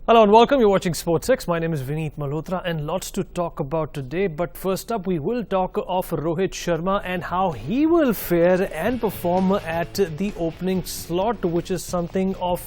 Hello and welcome. You're watching SportsX. My name is Vineet Malhotra and lots to talk about today. But first up, we will talk of Rohit Sharma and how he will fare and perform at the opening slot, which is something of,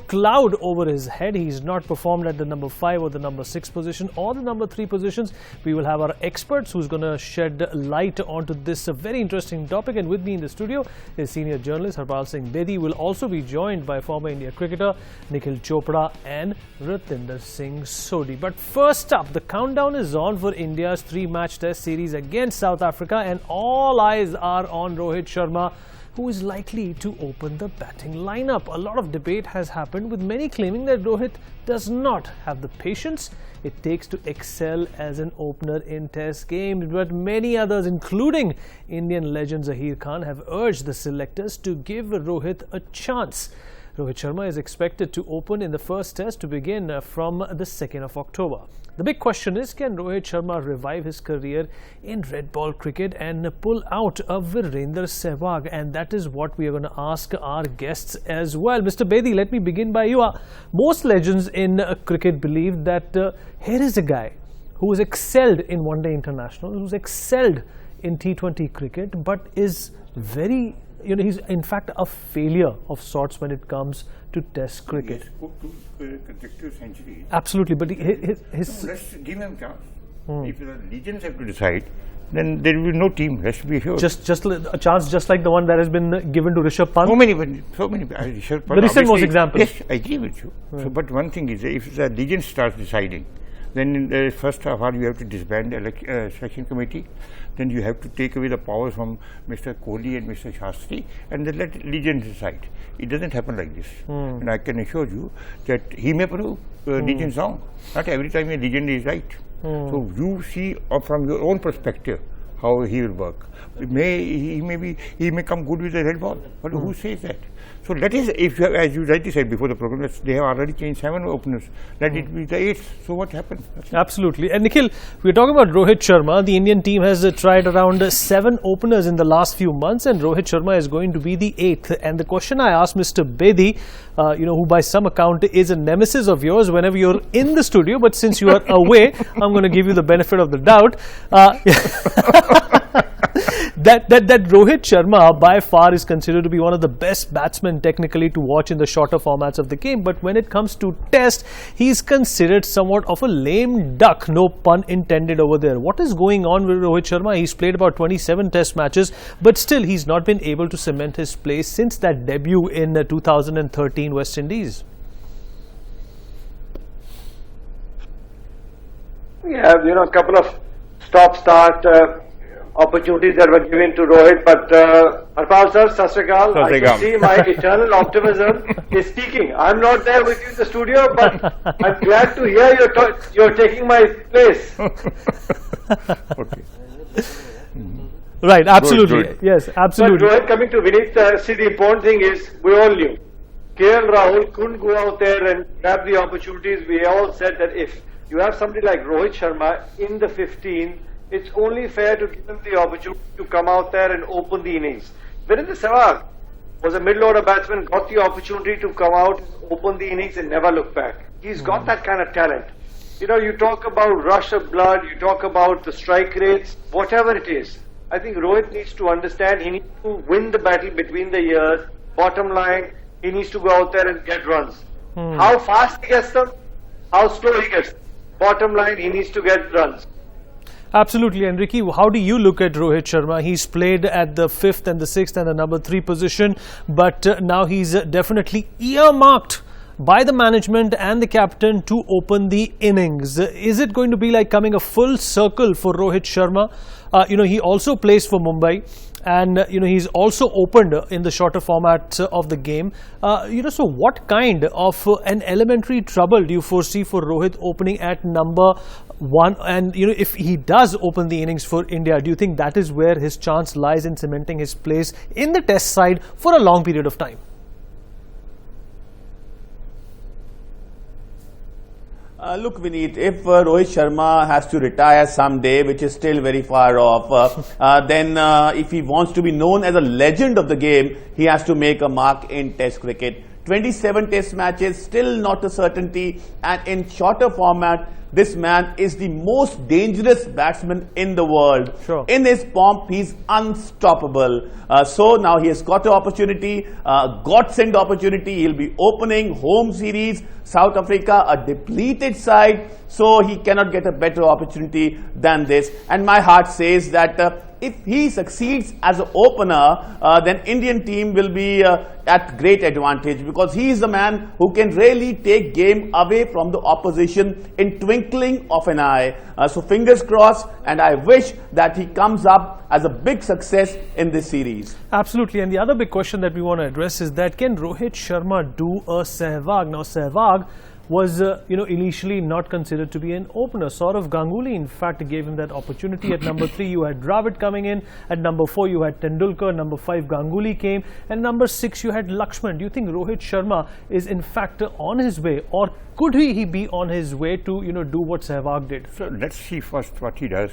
cloud over his head. He's not performed at the number 5 or the number 6 position or the number 3 positions. We will have our experts who's going to shed light onto this very interesting topic. And with me in the studio is senior journalist Harpal Singh Bedi. Will also be joined by former India cricketer Nikhil Chopra and Ratinder Singh Sodhi. But first up, the countdown is on for India's 3-match test series against South Africa, and all eyes are on Rohit Sharma, who is likely to open the batting lineup. A lot of debate has happened, with many claiming that Rohit does not have the patience it takes to excel as an opener in test games. But many others, including Indian legend Zaheer Khan, have urged the selectors to give Rohit a chance. Rohit Sharma is expected to open in the first test to begin from the 2nd of October. The big question is, can Rohit Sharma revive his career in red ball cricket and pull out a Virender Sehwag? And that is what we are going to ask our guests as well. Mr. Bedi, let me begin by you. Most legends in cricket believe that here is a guy who has excelled in one-day international, who's excelled in T20 cricket, but is very... he's in fact a failure of sorts when it comes to test cricket. He spoke to consecutive centuries. Absolutely, but let's give him a chance. If the legends have to decide, then there will be no team. Let's be sure. Just a chance, just like the one that has been given to Rishabh Pant. So many. Rishabh Pant, the recent most example. Yes, I agree with you. So, but one thing is, if the legend starts deciding, then in the first half hour you have to disband the selection committee. Then you have to take away the powers from Mr. Kohli and Mr. Shastri, and then let legends decide. It doesn't happen like this. And I can assure you that he may prove legends wrong. Not every time a legend is right. So you see from your own perspective how he will work. He may come good with a red ball, but who says that? So let us, as you rightly said before the program, they have already changed 7 openers. Let it be the 8th. So what happened? Absolutely. And Nikhil, we're talking about Rohit Sharma. The Indian team has tried around 7 openers in the last few months, and Rohit Sharma is going to be the 8th. And the question I asked Mr. Bedi, who by some account is a nemesis of yours whenever you're in the studio, but since you are away, I'm going to give you the benefit of the doubt. That Rohit Sharma by far is considered to be one of the best batsmen technically to watch in the shorter formats of the game, but when it comes to test, he's considered somewhat of a lame duck, no pun intended over there. What is going on with Rohit Sharma? He's played about 27 test matches, but still he's not been able to cement his place since that debut in 2013 West Indies. Yeah, a couple of stop-start opportunities that were given to Rohit, but Harpal sir, Sat Sri Akal, I can see my eternal optimism is speaking. I'm not there with you in the studio, but I'm glad to hear you're taking my place. Okay. Right, absolutely. Good. Yes, absolutely. But Rohit, coming to Vineet, see, the important thing is we all knew KL Rahul couldn't go out there and grab the opportunities. We all said that if you have somebody like Rohit Sharma in the 15, it's only fair to give him the opportunity to come out there and open the innings. Virender Sehwag was a middle-order batsman, got the opportunity to come out, open the innings and never look back. He's got that kind of talent. You talk about rush of blood, you talk about the strike rates, whatever it is. I think Rohit needs to understand he needs to win the battle between the ears. Bottom line, he needs to go out there and get runs. How fast he gets them, how slow he gets them. Bottom line, he needs to get runs. Absolutely. And Ricky, how do you look at Rohit Sharma? He's played at the 5th and the 6th and the number 3 position, but now he's definitely earmarked by the management and the captain to open the innings. Is it going to be like coming a full circle for Rohit Sharma? He also plays for Mumbai, and he's also opened in the shorter format of the game. So what kind of an elementary trouble do you foresee for Rohit opening at number 1? And if he does open the innings for India, do you think that is where his chance lies in cementing his place in the test side for a long period of time? Look, Vineet, if Rohit Sharma has to retire someday, which is still very far off, then if he wants to be known as a legend of the game, he has to make a mark in Test cricket. 27 test matches, still not a certainty, and in shorter format, this man is the most dangerous batsman in the world. Sure. In his pomp, he's unstoppable. So now he has got an opportunity, God-sent opportunity. He'll be opening home series, South Africa, a depleted side, so he cannot get a better opportunity than this. And my heart says that if he succeeds as an opener, then Indian team will be at great advantage, because he is the man who can really take game away from the opposition in twinkling of an eye. So fingers crossed, and I wish that he comes up as a big success in this series. Absolutely. And the other big question that we want to address is that can Rohit Sharma do a Sehwag? Now, Sehwag was initially not considered to be an opener. Saurav Ganguly in fact gave him that opportunity. At number 3 you had Dravid coming in, at number 4 you had Tendulkar, number 5 Ganguly came, and number 6 you had Lakshman. Do you think Rohit Sharma is in fact on his way, or could he be on his way to do what Sehwag did? So let's see first what he does.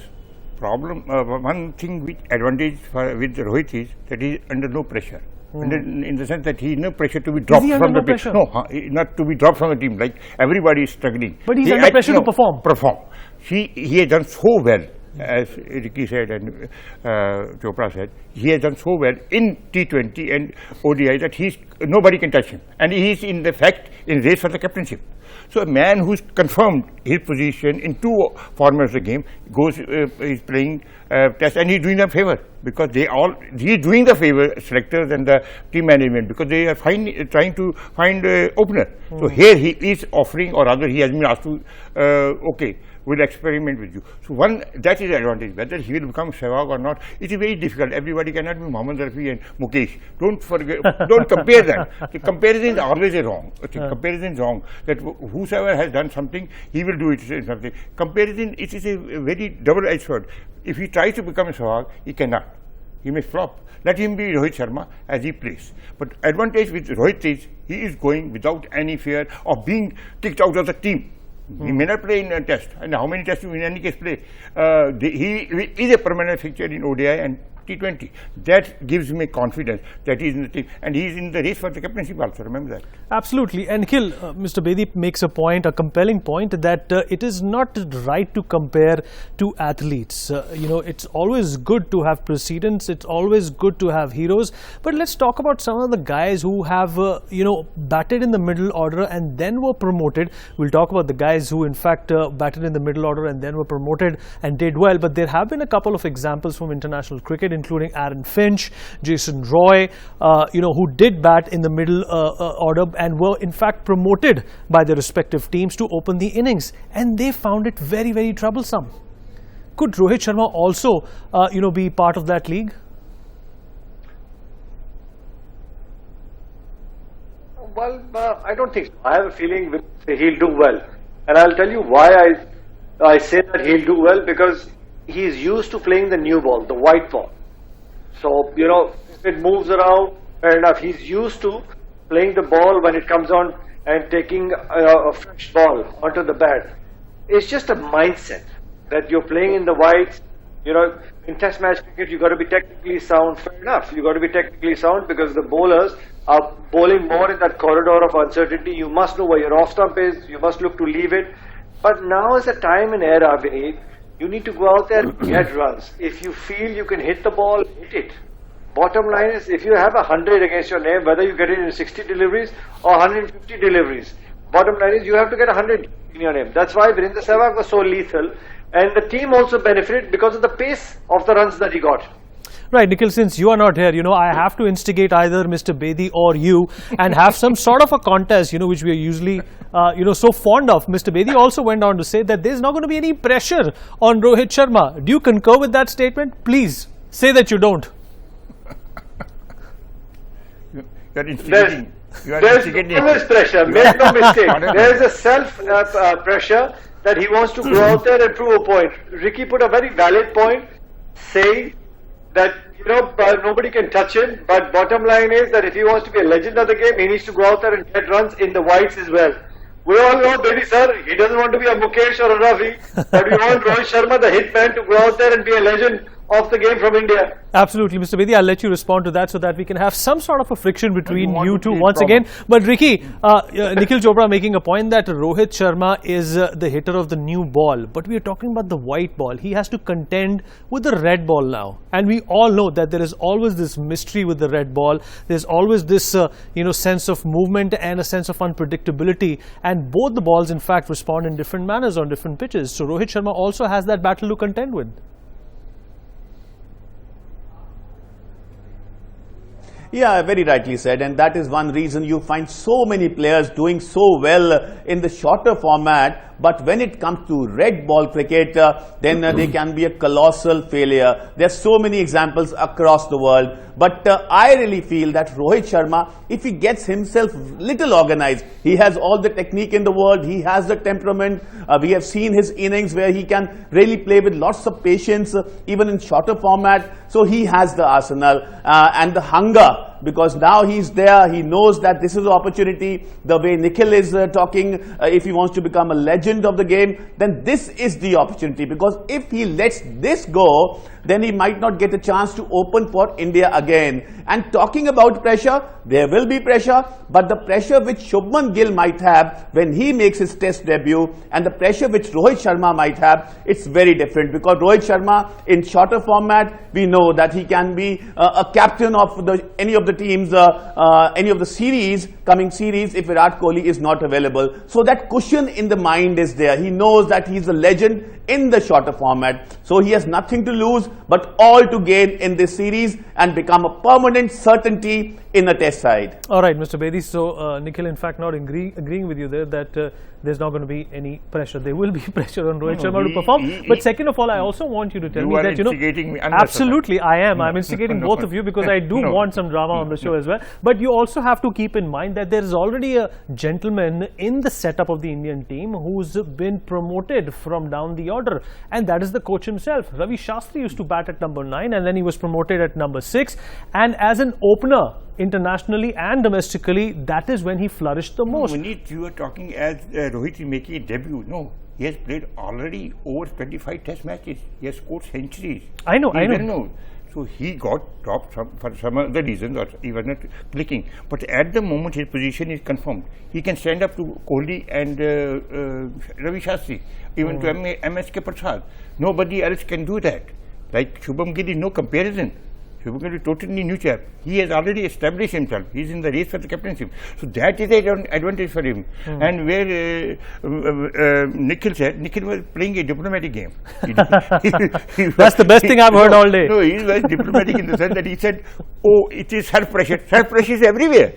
One thing which advantage with Rohit is that he is under no pressure. In the sense that he is no pressure to be dropped from the team. No, not to be dropped from the team. Like everybody is struggling. But he's under pressure to perform. He has done so well, as Ricky said and Chopra said. He has done so well in T20 and ODI that nobody can touch him, and he is in race for the captainship. So a man who's confirmed his position in 2 formats of the game is playing test, and he's doing them favor, because he is doing the favor selectors and the team management, because they are trying to find an opener. So here he is offering, or rather he has been asked to okay, we'll experiment with you. So that is the advantage. Whether he will become Sehwag or not, it is very difficult. Everybody cannot be Mohammad Rafi and Mukesh. Don't compare them. The comparison is always wrong. Comparison is wrong. That whosoever has done something, he will do it in something. Comparison, it is a very double-edged sword. If he tries to become a Sehwag, he cannot. He may flop. Let him be Rohit Sharma as he plays. But advantage with Rohit is he is going without any fear of being kicked out of the team. He may not play in a test, and how many tests you in any case play. He is a permanent fixture in ODI and T20. That gives me confidence that he is in the team, and he is in the race for the captainship also, remember that. Absolutely. And Nikhil, Mr. Bedi makes a compelling point, that it is not right to compare two athletes. It's always good to have precedents, it's always good to have heroes, but let's talk about some of the guys who have batted in the middle order and then were promoted. We'll talk about the guys who in fact batted in the middle order and then were promoted and did well, but there have been a couple of examples from international cricket, including Aaron Finch, Jason Roy, who did bat in the middle order and were in fact promoted by their respective teams to open the innings, and they found it very, very troublesome. Could Rohit Sharma also, be part of that league? Well, I don't think so. I have a feeling he'll do well, and I'll tell you why I say that he'll do well, because he's used to playing the new ball, the white ball. So, if it moves around, fair enough. He's used to playing the ball when it comes on and taking a fresh ball onto the bat. It's just a mindset that you're playing in the whites. In test match cricket, you've got to be technically sound. Fair enough. You've got to be technically sound because the bowlers are bowling more in that corridor of uncertainty. You must know where your off stump is. You must look to leave it. But now is a time and era, Vineet. You need to go out there and get runs. If you feel you can hit the ball, hit it. Bottom line is, if you have 100 against your name, whether you get it in 60 deliveries or 150 deliveries, bottom line is you have to get 100 in your name. That's why Virendra Sehwag was so lethal, and the team also benefited because of the pace of the runs that he got. Right, Nikhil, since you are not here, I have to instigate either Mr. Bedi or you and have some sort of a contest, which we are usually, so fond of. Mr. Bedi also went on to say that there's not going to be any pressure on Rohit Sharma. Do you concur with that statement? Please, say that you don't. There's always pressure, make no mistake. There's a self-pressure that he wants to go out there and prove a point. Ricky put a very valid point, saying that nobody can touch him, but bottom line is that if he wants to be a legend of the game, he needs to go out there and get runs in the whites as well. We all know, Bedi sir, he doesn't want to be a Mukesh or a Ravi, but we want Rohit Sharma, the hitman, to go out there and be a legend of the game from India. Absolutely, Mr. Bedi, I'll let you respond to that so that we can have some sort of a friction between you two once problem. again. But Ricky, Nikhil Chopra making a point that Rohit Sharma is the hitter of the new ball, but we are talking about the white ball. He has to contend with the red ball now, and we all know that there is always this mystery with the red ball. There's always this sense of movement and a sense of unpredictability, and both the balls in fact respond in different manners on different pitches. So Rohit Sharma also has that battle to contend with. Yeah, very rightly said, and that is one reason you find so many players doing so well in the shorter format. But when it comes to red ball cricket, then they can be a colossal failure. There are so many examples across the world. But I really feel that Rohit Sharma, if he gets himself little organized, he has all the technique in the world, he has the temperament. We have seen his innings where he can really play with lots of patience, even in shorter format. So he has the arsenal and the hunger. Because now he's there, he knows that this is the opportunity. The way Nikhil is talking, if he wants to become a legend of the game, then this is the opportunity. Because if he lets this go, then he might not get a chance to open for India again. And talking about pressure, there will be pressure, but the pressure which Shubman Gill might have when he makes his test debut and the pressure which Rohit Sharma might have, it's very different. Because Rohit Sharma, in shorter format, we know that he can be a captain of any of the teams, any of the series, coming series, if Virat Kohli is not available. So that cushion in the mind is there. He knows that he's a legend in the shorter format. So he has nothing to lose, but all to gain in this series and become a permanent certainty in a test side. All right, Mr. Bedi. So Nikhil, in fact, not agreeing with you there that there's not going to be any pressure. There will be pressure on Rohit Sharma to perform. But second of all, I also want you to tell me that, instigating me absolutely, I am. I'm instigating both of you because I do want some drama on the show as well. But you also have to keep in mind that there is already a gentleman in the setup of the Indian team who's been promoted from down the order, and that is the coach himself. Ravi Shastri used to bat at number 9 and then he was promoted at number 6, and as an opener internationally and domestically, that is when he flourished the most. Vineet, you are talking as Rohit is making a debut. No, he has played already over 25 test matches. He has scored centuries. I know. So he got dropped for some other reasons, or he was not clicking. But at the moment, his position is confirmed. He can stand up to Kohli and Ravi Shastri, even to MSK Prasad. Nobody else can do that. Like Shubham Gill is no comparison. Shubham Gill is totally new chap. He has already established himself. He is in the race for the captainship. So that is an advantage for him. And where Nikhil said, Nikhil was playing a diplomatic game. That's the best thing I've heard all day. No, he was diplomatic in the sense that he said, oh, it is self-pressure. Self-pressure is everywhere.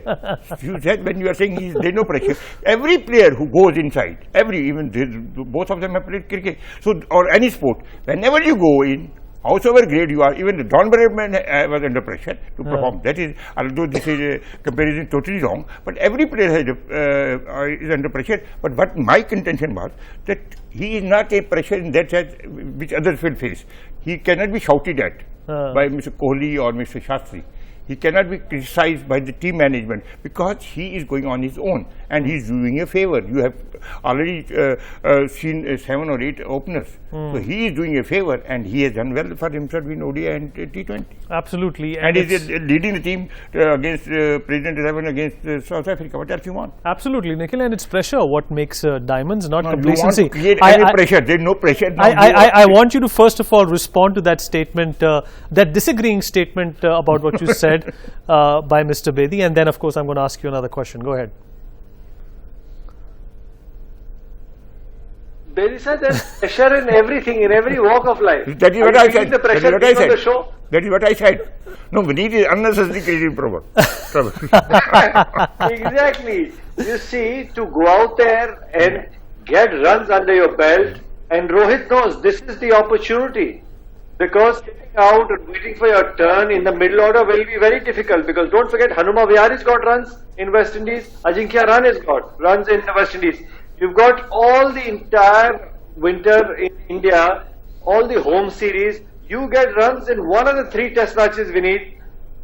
You said when you are saying there is no pressure. Every player who goes inside, both of them have played cricket. So, or any sport, whenever you go in, howsoever great you are, even the Don Bradman was under pressure to perform. That is, although this is a comparison totally wrong, but every player is under pressure. But what my contention was that he is not a pressure in that sense which others will face. He cannot be shouted at by Mr. Kohli or Mr. Shastri. He cannot be criticized by the team management because he is going on his own and he is doing a favor. You have already seen 7 or 8 openers. So he is doing a favor and he has done well for himself in ODI and T20. Absolutely. And he is leading the team against President 11 against South Africa. What else you want? Absolutely, Nikhil, and it's pressure what makes diamonds, not complacency. You want to create any pressure. There is no pressure. I want you to first of all respond to that statement, that disagreeing statement about what you said by Mr. Bedi, and then of course I'm going to ask you another question. Go ahead. Bedi said there's pressure in everything, in every walk of life. That is what I said. The pressure That is what I said. on the show? That is what I said. No, Vineet is unnecessarily creating trouble. Exactly. You see, to go out there and get runs under your belt, and Rohit knows this is the opportunity. Because sitting out and waiting for your turn in the middle order will be very difficult. Because don't forget, Hanuma Vihari's got runs in West Indies. Ajinkya Rahane has got runs in the West Indies. You've got all the entire winter in India, all the home series. You get runs in one of the 3 test matches, Vineet.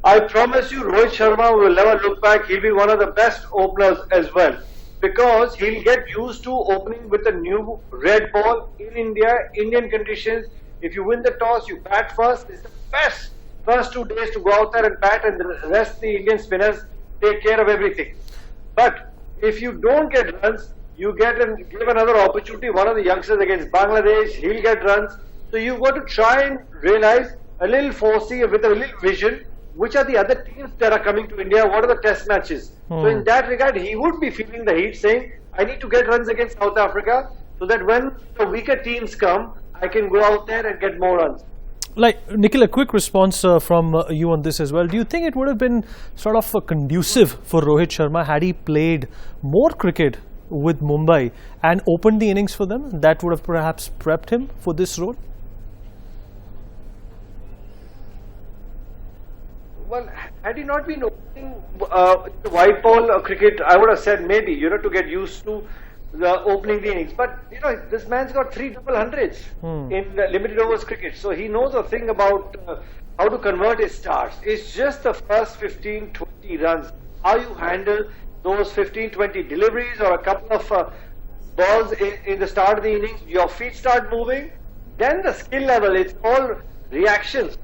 I promise you, Rohit Sharma will never look back. He'll be one of the best openers as well. Because he'll get used to opening with a new red ball in India, Indian conditions. If you win the toss, you bat first. It's the best first 2 days to go out there and bat, and the rest the Indian spinners take care of everything. But if you don't get runs, you give another opportunity. One of the youngsters against Bangladesh, he'll get runs. So you've got to try and realize a little foresee with a little vision, which are the other teams that are coming to India, what are the test matches. So in that regard, he would be feeling the heat, saying, I need to get runs against South Africa so that when the weaker teams come, I can go out there and get more runs. Like, Nikhil, a quick response from you on this as well. Do you think it would have been sort of conducive for Rohit Sharma had he played more cricket with Mumbai and opened the innings for them? That would have perhaps prepped him for this role? Well, had he not been opening the white ball cricket, I would have said maybe, to get used to the opening the innings. But, this man's got 3 double hundreds in limited overs cricket. So he knows a thing about how to convert his starts. It's just the first 15, 20 runs. How you handle those 15, 20 deliveries or a couple of balls in the start of the innings. Your feet start moving. Then the skill level, it's all reactions.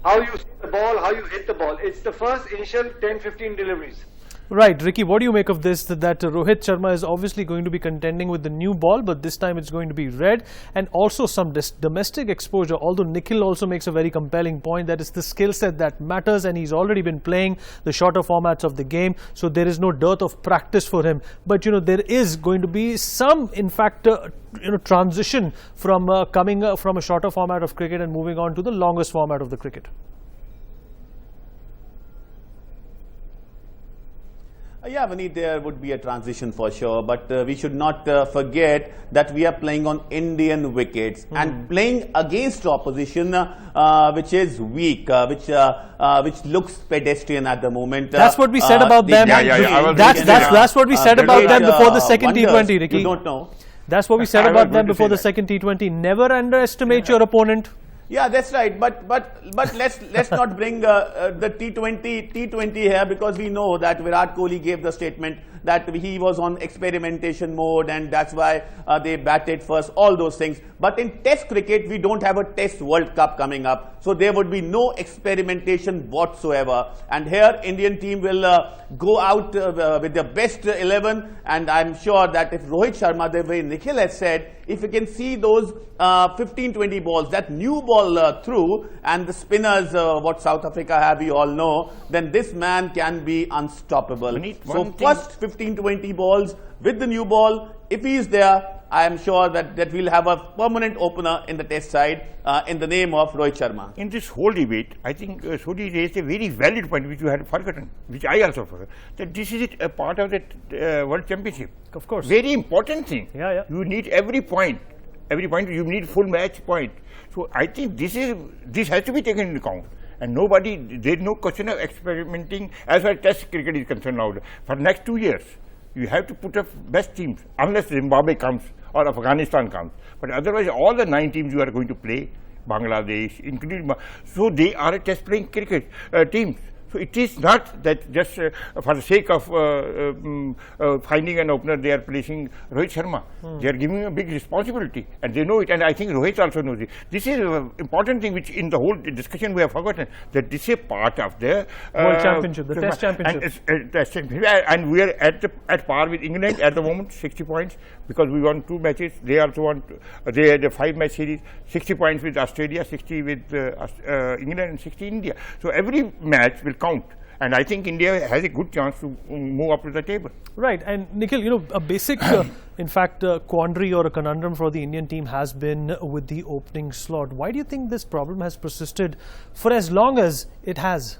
How you see the ball, how you hit the ball. It's the first initial 10, 15 deliveries. Right, Ricky, what do you make of this? That Rohit Sharma is obviously going to be contending with the new ball, but this time it's going to be red, and also some domestic exposure. Although Nikhil also makes a very compelling point that it's the skill set that matters, and he's already been playing the shorter formats of the game, so there is no dearth of practice for him. But there is going to be some, in fact, transition from coming from a shorter format of cricket and moving on to the longest format of the cricket. Yeah, Vineet, there would be a transition for sure, but we should not forget that we are playing on Indian wickets and playing against opposition which is weak, which looks pedestrian at the moment. That's what we said about them. That's what we said about them before the second T20, Ricky. You don't know. That's what we said about them before the second T20. Never underestimate your opponent. Yeah, that's right. But let's not bring the T20 here, because we know that Virat Kohli gave the statement that he was on experimentation mode, and that's why they batted first, all those things. But in Test cricket, we don't have a Test World Cup coming up, so there would be no experimentation whatsoever. And here, Indian team will go out with their best 11, and I'm sure that if Rohit Sharma, the way Nikhil has said, if you can see those 15-20 balls, that new ball through, and the spinners, what South Africa have, you all know, then this man can be unstoppable. So first 15-20 balls with the new ball, if he is there, I am sure that we'll have a permanent opener in the Test side in the name of Rohit Sharma. In this whole debate, I think Sodhi raised a very valid point which you had forgotten, which I also forgot, that this is a part of the World Championship. Of course. Very important thing. Yeah. You need every point you need full match point. So I think this has to be taken into account. And there is no question of experimenting as far as Test cricket is concerned now. For next 2 years, you have to put up best teams, unless Zimbabwe comes or Afghanistan comes. But otherwise, all the 9 teams you are going to play, Bangladesh, including, so they are a test playing cricket teams. So it is not that just for the sake of finding an opener, they are placing Rohit Sharma. They are giving him a big responsibility, and they know it. And I think Rohit also knows it. This is an important thing which in the whole discussion we have forgotten, that this is a part of the World Championship, the Test Championship. And we are at par with England at the moment, 60 points, because we won 2 matches. They also won, they had a 5-match series, 60 points with Australia, 60 with England, and 60 India. So every match will count, and I think India has a good chance to move up to the table. Right, and Nikhil, a basic, in fact, quandary or a conundrum for the Indian team has been with the opening slot. Why do you think this problem has persisted for as long as it has?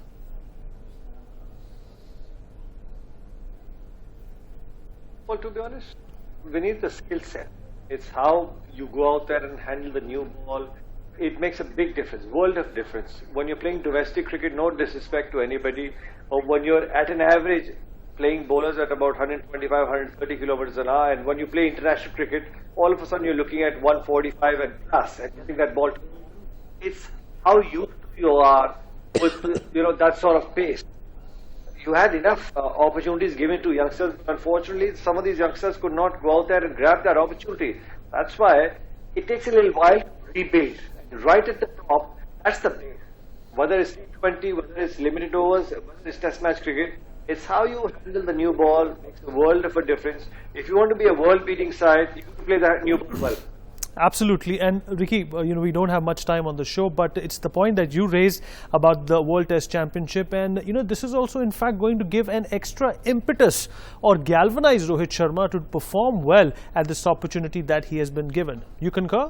Well, to be honest, we need the skill set. It's how you go out there and handle the new ball. It makes a big difference, world of difference. When you're playing domestic cricket, no disrespect to anybody, or when you're at an average playing bowlers at about 125, 130 kilometers an hour, and when you play international cricket, all of a sudden you're looking at 145 and plus, and getting that ball. It's how you are with that sort of pace. You had enough opportunities given to youngsters. Unfortunately, some of these youngsters could not go out there and grab that opportunity. That's why it takes a little while to rebuild. right at the top, that's the base. Whether it's T20, whether it's limited overs, whether it's test match cricket, it's how you handle the new ball makes a world of a difference. If you want to be a world-beating side, you have to play that new ball well. Absolutely. And Ricky, we don't have much time on the show, but it's the point that you raised about the World Test Championship, and this is also in fact going to give an extra impetus or galvanize Rohit Sharma to perform well at this opportunity that he has been given. You concur?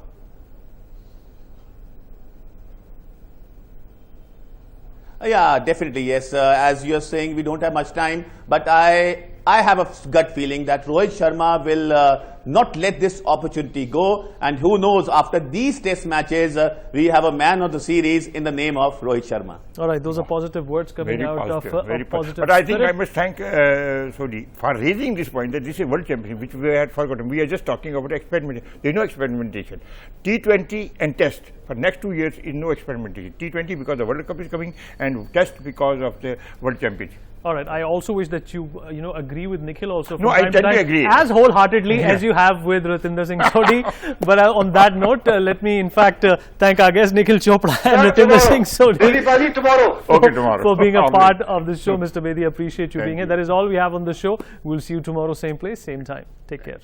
Yeah, definitely, yes. As you're saying, we don't have much time, but I have a gut feeling that Rohit Sharma will not let this opportunity go, and who knows, after these test matches, we have a man of the series in the name of Rohit Sharma. All right, those are positive words coming very out positive, of very positive But I think spirit. I must thank Sodhi for raising this point that this is a World Championship, which we had forgotten. We are just talking about experimentation. There is no experimentation. T20 and Test for next 2 years is no experimentation. T20 because the World Cup is coming, and Test because of the World Championship. All right. I also wish that you, agree with Nikhil also. No, I totally agree. As wholeheartedly as you have with Ratinder Singh Sodhi. But on that note, let me in fact thank our guests Nikhil Chopra and Ratinder Singh Sodhi. Tomorrow. Okay, tomorrow. For being a part of the show, Mr. Bedi. Appreciate you being here. That is all we have on the show. We'll see you tomorrow, same place, same time. Take care.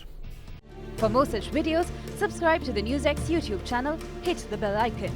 For more such videos, subscribe to the NewsX YouTube channel, hit the bell icon.